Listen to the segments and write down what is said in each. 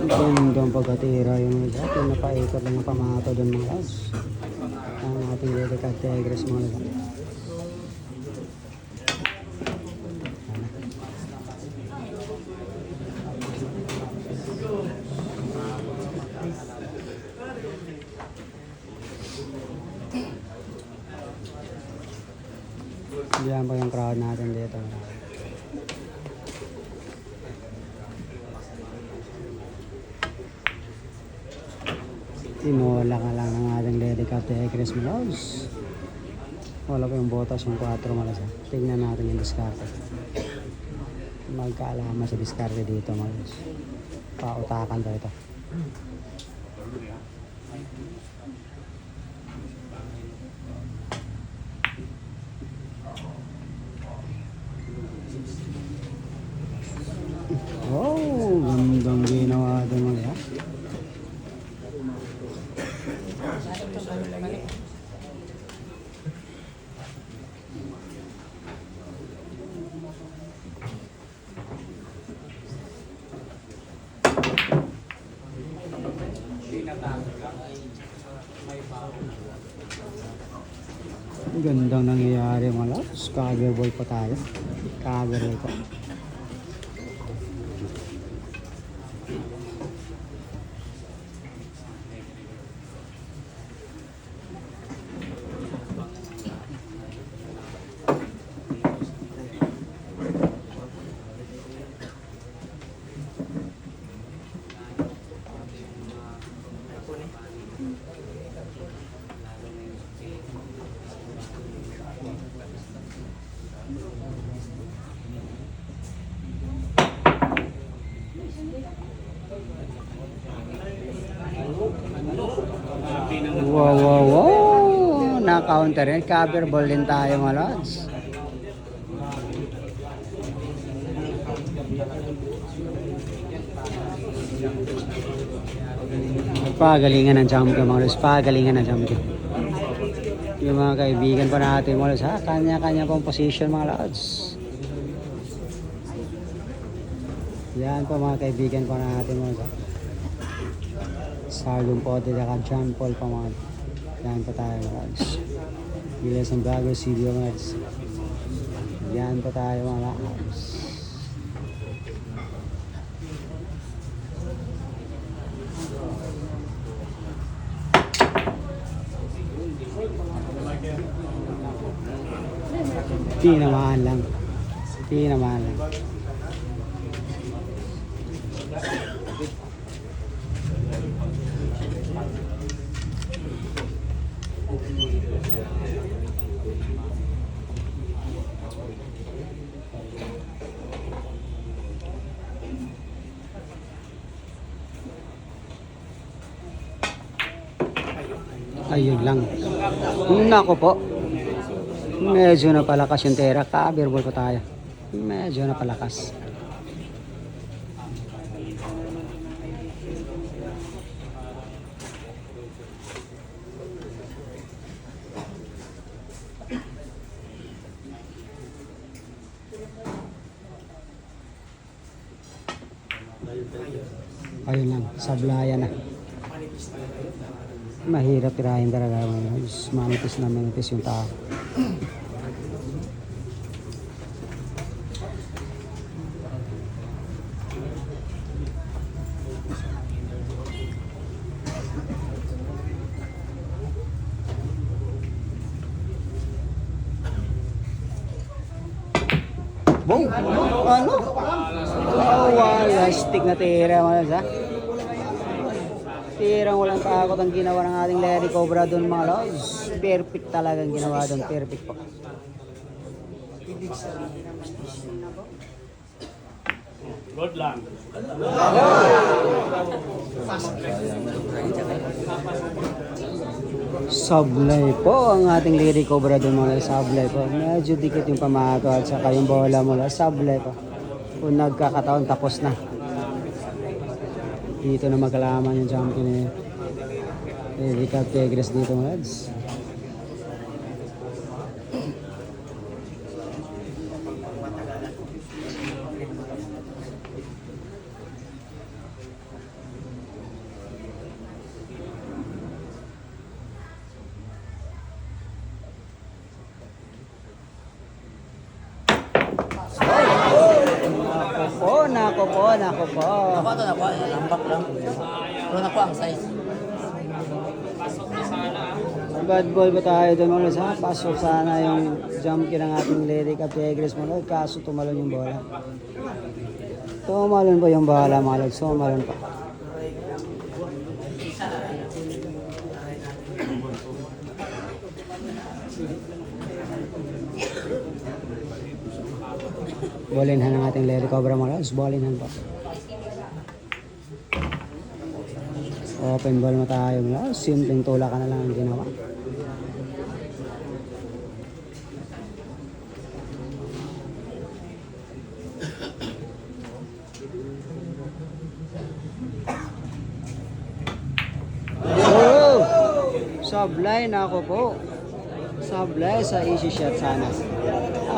Gandang pagkatira yung isa. Pinapaikot lang yung pamato doon mga lads. Ang ating Delicate Tigres mga lads. Diyan pa yung crowd natin dito. Tinola ka lang ng ating Delicate Tigres mga lads. Wala pa yung botas yung 4 malas. Tingnan natin yung diskarte. Magkaalaman sa diskarte dito malas. Pautakan tayo ito. Oh, gandang ginawa doon mga. Gandang nangyayari mga lads. Cover ball pa tayo. Cover ball pa. Wow. Na-counter yan. Cover ball din tayo mga lods. Pagalingan ng champion mga lods. Pagalingan ng champion. Yung mga kaibigan pa natin mga lods ha. Kanya-kanya pong position mga lods. Yan po mga kaibigan pa natin mga lods ha. Salong po at John Paul pa mga. Yan pa tayo mga lods. Bilas ng bago video mga lods. Yan pa tayo mga lods. Tinamaan lang. Ayun lang. Nako po. Medyo napalakas yung tera. Cover ball pa tayo. Medyo napalakas. Ayun lang. Sablayan na. Mahirap tirahin talaga. Manipis na manipis yung tao. Boom! Ano? Oh, wala. Stick na tira mga lods ha. Tirang walang takot ang ginawa ng ating Larry Cobra doon mga lods. Perfect talagang ginawa doon. Perfect po. Good lang. Sablay po ang ating Larry Cobra doon mga lods. Sablay po. Medyo dikit yung pamato at saka yung bola mula. Sablay po. Kung nagkakataon tapos na. Dito na magkalaman yung champion ni Delicate Tigres dito mga lads. nako po, nako po. Ako ito na po, lambak lang. Pero na po ang size. Bad boy ba tayo doon mga lods ha? Pasok sana yung jump kill ng ating Lady Cup Tigres mga lods. Kaso tumalon yung bola. Tumalon po yung bola mga lods. Tumalon po. Bolinhan ng ating Lady Cobra mga lods. Bolinhan po. Open ball mo tayo mga lods. Simpleng tula ka na lang ang ginawa. Oh! Sablay na ako po. Sablay sa easy shot sana.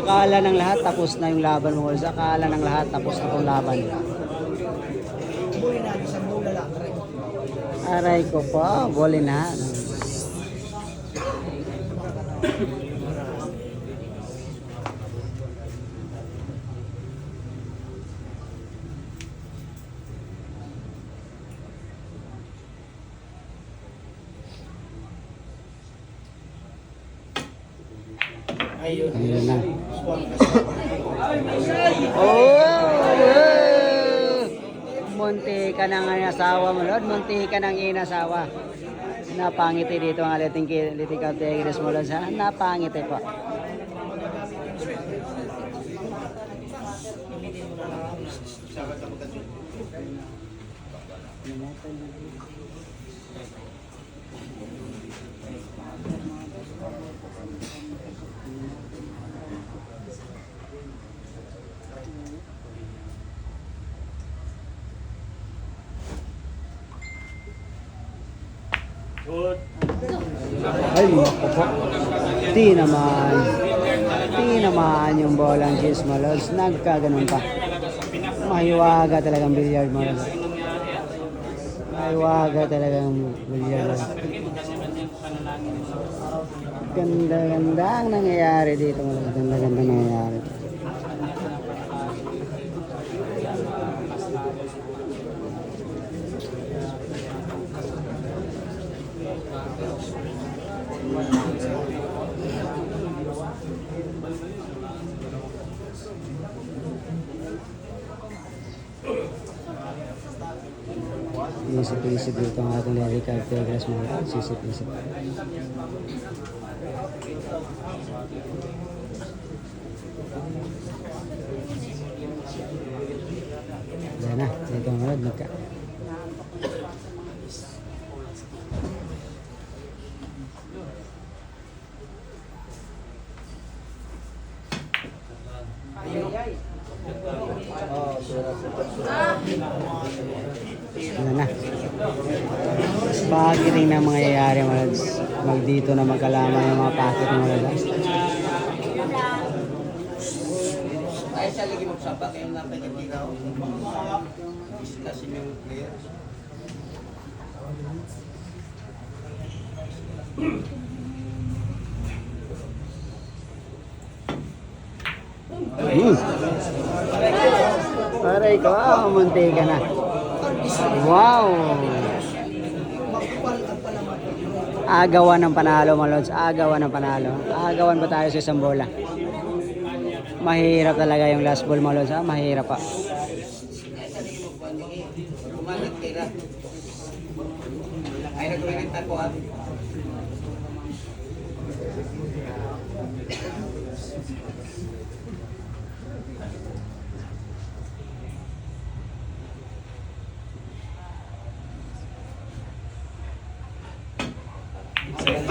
Akala ng lahat tapos na yung laban mo. Akala ng lahat tapos na itong laban. Aray ko po, bolin na. Ayun na. Oh! Munti ka ng inasawa mo, Lord. Munti ka ng inasawa. Napangiti dito ang Lady Cup Tigres mo, Lord. Napangiti po. Good. Ay, naku po. Di naman yung bolang cheese mo, Lods. Nagkaganon pa. Mahiwaga talagang billiard mo, Lods. Mahiwaga talagang billiard. Ganda-ganda ang nangyayari dito, Lods. Ganda-ganda nangyayari. Isip-isip dito ang ating Lady Cup Tigres mga lods. Isip-isip. Yan na. Dito mga lods. Magka. Yan na. Pakiting na mangyayari mga lods. Magdito na magkalaman yung mga packet ng mga lods. Ay, siya lagi magsapa kayo na pagkakita ko. Discussion yung players. Aray ko, munti ka na. Wow! Agawan ng panalo mga lods. Agawan ng panalo. Agawan pa tayo sa isang bola. Mahirap talaga yung last ball mga lods. Mahirap pa. Ay, nag-comment ako ha.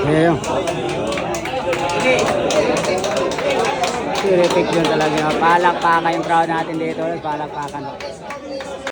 Ayan. Terrific yun talaga. Palakpakan yung crowd natin dito. Palakpakan.